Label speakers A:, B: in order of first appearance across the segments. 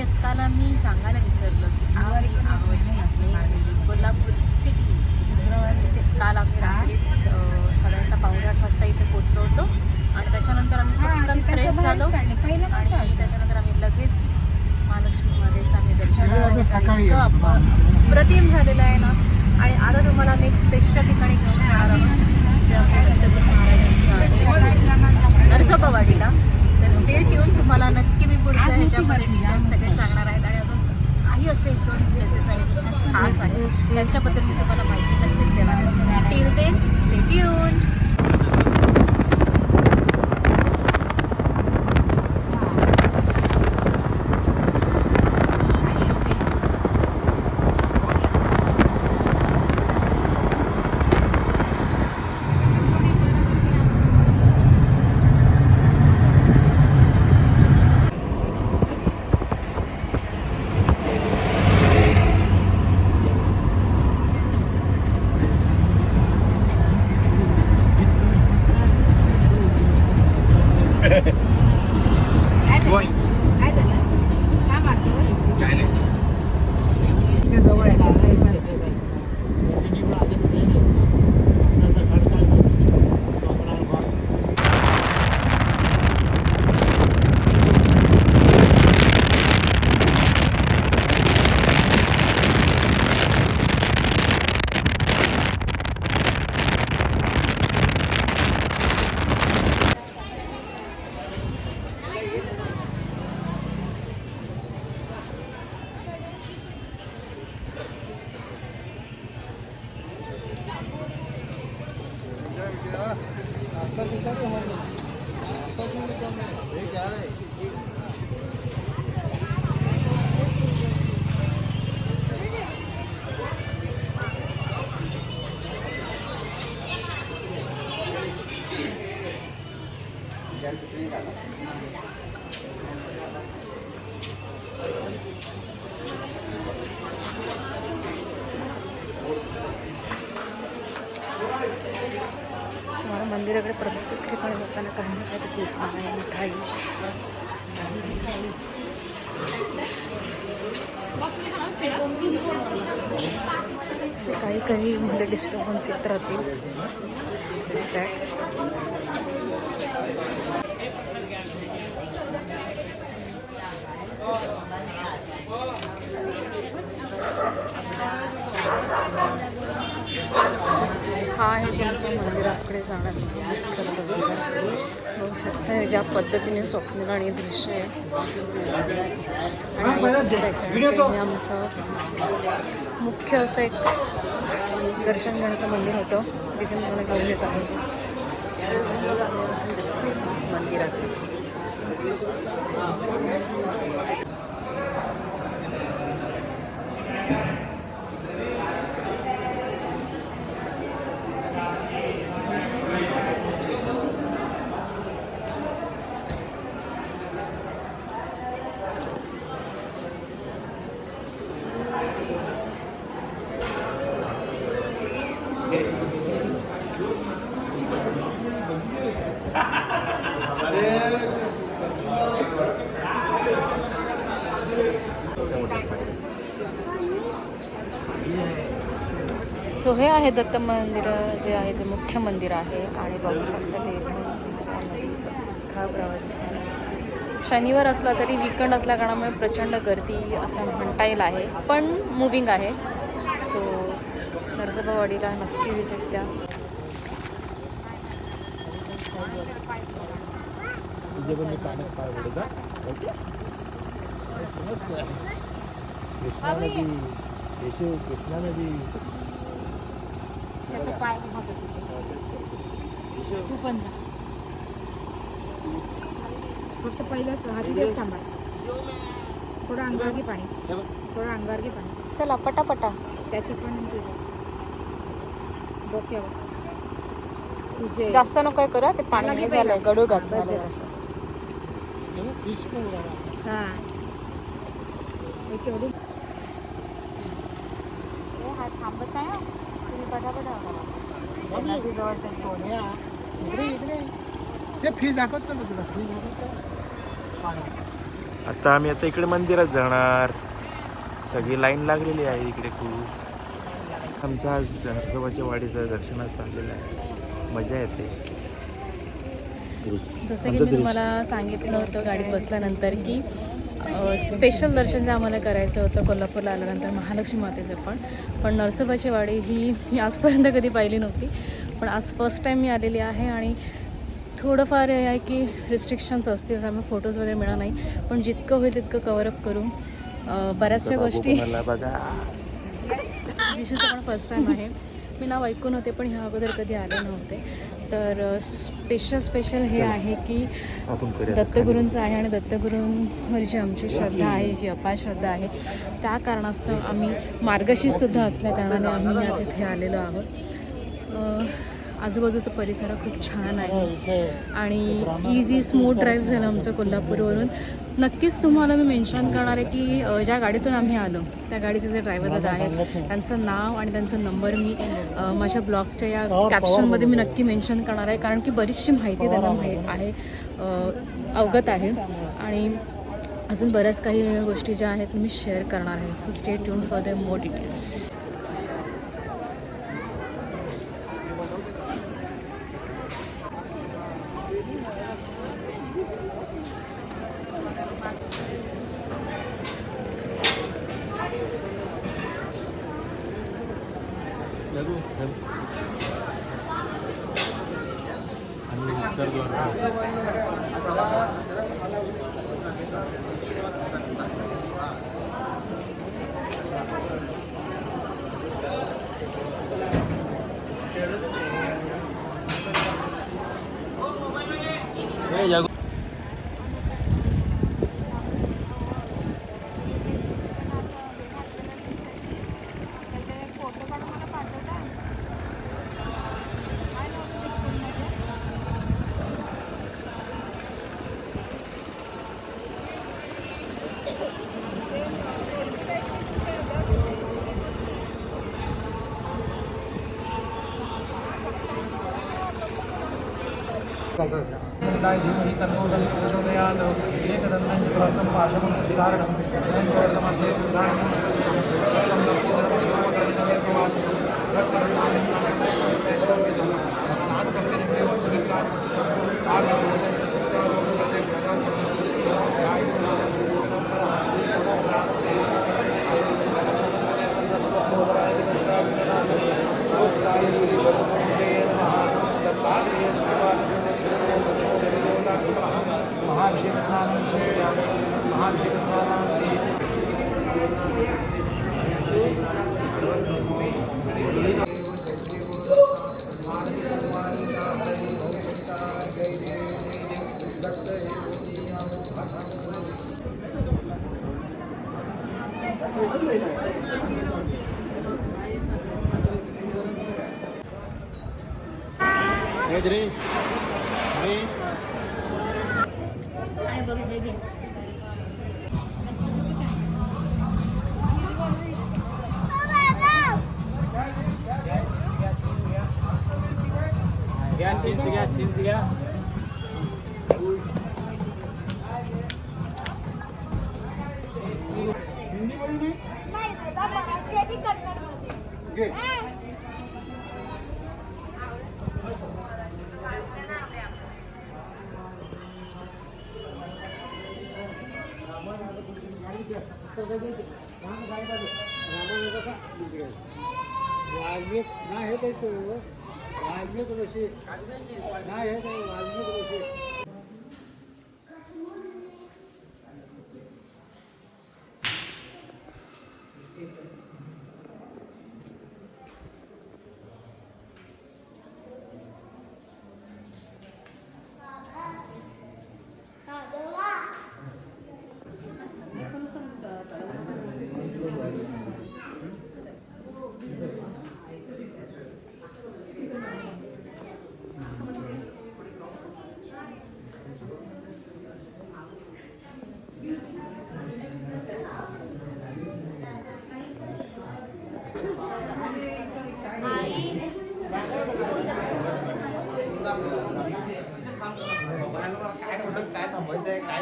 A: Yes, काल आम्ही सांगायला विसरलो की कोल्हापूर सिटी तिथे काल आम्ही रात्रीच साधारणतः 7:45 वाजता इथे पोचलो होतो आणि त्याच्यानंतर आम्ही पटकन फ्रेश झालो आणि त्याच्यानंतर आम्ही लगेच महालक्ष्मीमध्येच आम्ही दर्शन प्रतिम झालेलं आहे ना. आणि आता तुम्हाला मी एक स्पेशल ठिकाणी घेऊन येणार आहोत जे आमच्या दत्तगुरू महाराजांचं आहे नरसोबावाडीला. तर स्टेट येऊन तुम्हाला नक्की मी पुढच्या ह्याच्यामध्ये डिटेल्स सगळे सांगणार आहेत आणि अजून काही असे 1-2 प्लेसेस आहेत जे खूप खास आहेत त्यांच्याबद्दल मी तुम्हाला माहिती नक्कीच देणार आहे. Till then stay tuned. मंदिराकडे प्रत्येक ठिकाणी लोकांना काही ना काही तिथे दिसणार मिठाई असे काही म्हणजे डिस्टर्बन्स येत राहतील. हा आहे त्यांचं मंदिराकडे जाण्याचा मुख्य दरवाजा. बघू शकता ज्या पद्धतीने स्वप्नील आणि दृश्य आहे आणि हे आमचं मुख्य असं एक दर्शन घेण्याचं मंदिर होतं जिथे मला घेऊन येत आहे मंदिराचं. सो हे आहे दत्त मंदिर जे आहे जे मुख्य मंदिर आहे आणि बघू शकता ते इथून शनिवार असला तरी वीकेंड असल्या कारणामुळे प्रचंड गर्दी असं म्हणता येईल आहे पण मूविंग आहे. सो नरसोबावाडीला नक्की विजिट द्या.
B: कृष्णा नदी
A: पाय फक्त पहिल्याच हातीच थांबा. थोडं अंगावर घे पाणी, थोडं अंगावर घे पाणी. चला पटापटा त्याची पण डोक्यावर तुझे जास्त नको काय करा ते पाणी नाही झालंय गडू घात झालंय असं. हां केवढी हा थांबत नाही तुम्ही पटापटा
B: सोन्या इकडे इकडे ते फी दाखवत ना तुला फी दाखवत आता आम्ही इकडे मंदिरात जाणार. सगळी लाईन लागलेली आहे इकडे खूप. आमचा आज नरसोबाच्या वाडीचं दर्शनात चाललेलं आहे. मजा येते.
A: जसं की मी तुम्हाला सांगितलं होतं गाडीत बसल्यानंतर की स्पेशल दर्शन जे आम्हाला करायचं होतं कोल्हापूरला आल्यानंतर महालक्ष्मी मातेचं पण नरसोबाची वाडी ही मी आजपर्यंत कधी पाहिली नव्हती. पण आज फर्स्ट टाईम मी आलेली आहे आणि थोडंफार हे आहे की रिस्ट्रिक्शन्स असतील त्यामुळे फोटोज वगैरे मिळणार नाही. पण जितकं होईल तितकं कवरअप करू. बऱ्याचशा गोष्टी विशूचं पण फर्स्ट टाईम आहे. मी नाव ऐकून होते पण ह्या अगोदर कधी आले नव्हते. तर स्पेशल हे आहे की दत्तगुरूंचं आहे आणि दत्तगुरूंवर जी आमची श्रद्धा आहे, जी अपार श्रद्धा आहे, त्या कारणास्तव आम्ही मार्गशीर्षसुद्धा असल्या कारणाने आम्ही आज इथे आलेलो आहोत. आजूबाजूचा परिसर खूप छान आहे आणि इझी स्मूथ ड्राईव्ह झालं आमचं कोल्हापूरवरून. नक्कीच तुम्हाला मी मेन्शन करणार आहे की ज्या गाडीतून आम्ही आलो त्या गाडीचे जे ड्रायव्हर दादा आहेत त्यांचं नाव आणि त्यांचा नंबर मी माझ्या ब्लॉगच्या या कॅप्शनमध्ये मी नक्की मेन्शन करणार आहे. कारण की बरीचशी माहिती त्यांना आहे अवगत आहे आणि अजून बऱ्याच काही गोष्टी ज्या आहेत मी शेअर करणार आहे. So stay tune for the more details.
C: मुण्डाय धीमहि तन्नो दन्ति प्रचोदयात् एकदन्तं चतुरस्तं पाशमङ्कुशिधारणं नमस्ते पुराणं तं नमोदरं शिवमकर्मितमेकवाससु काय थांबायचं आहे काय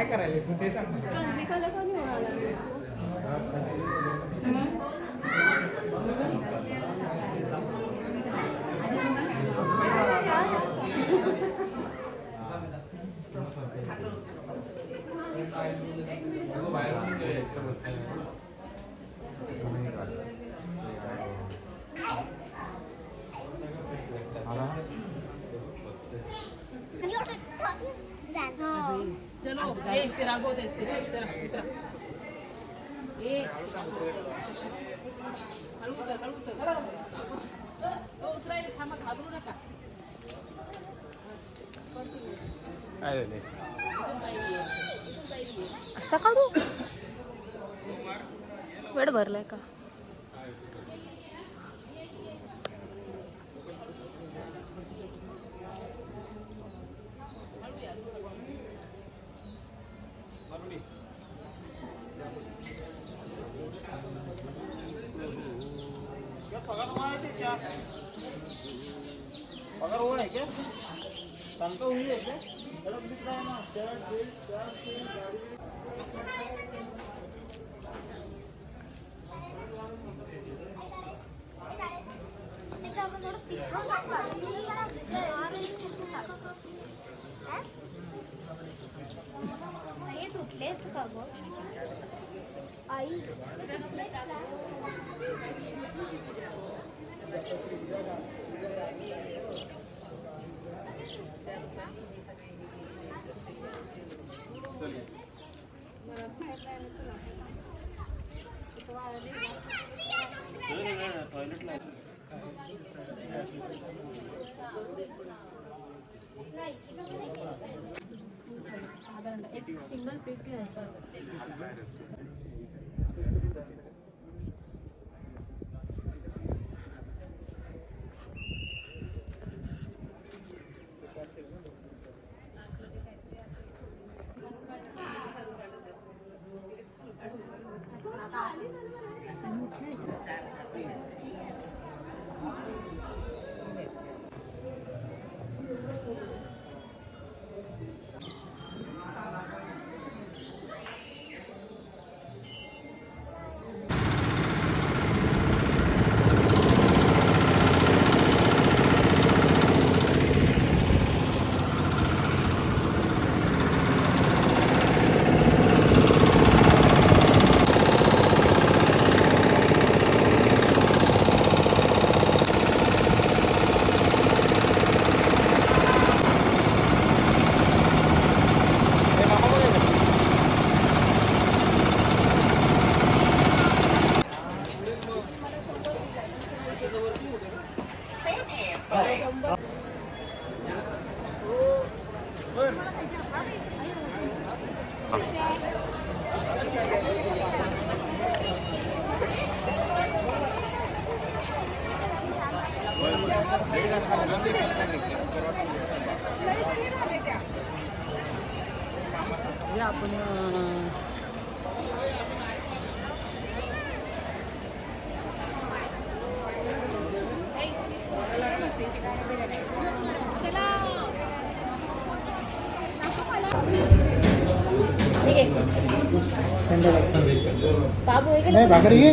C: काय करायला तू ते सांग
D: चलो ए रागो देते चला मित्रा ए हळू उतर ओ उतरायला थांबा घाबरू नका
B: काय झाले
A: असं काढू वेळ भरलाय का
C: पगार हुआ है क्या तनखा हुई है क्या गलत दिख रहा है ना शर्ट
E: तुटलेच का गो आई
D: साधारण एक सिंगल पीस घ्यायचं
A: बाबू
C: नाही भाकरी घे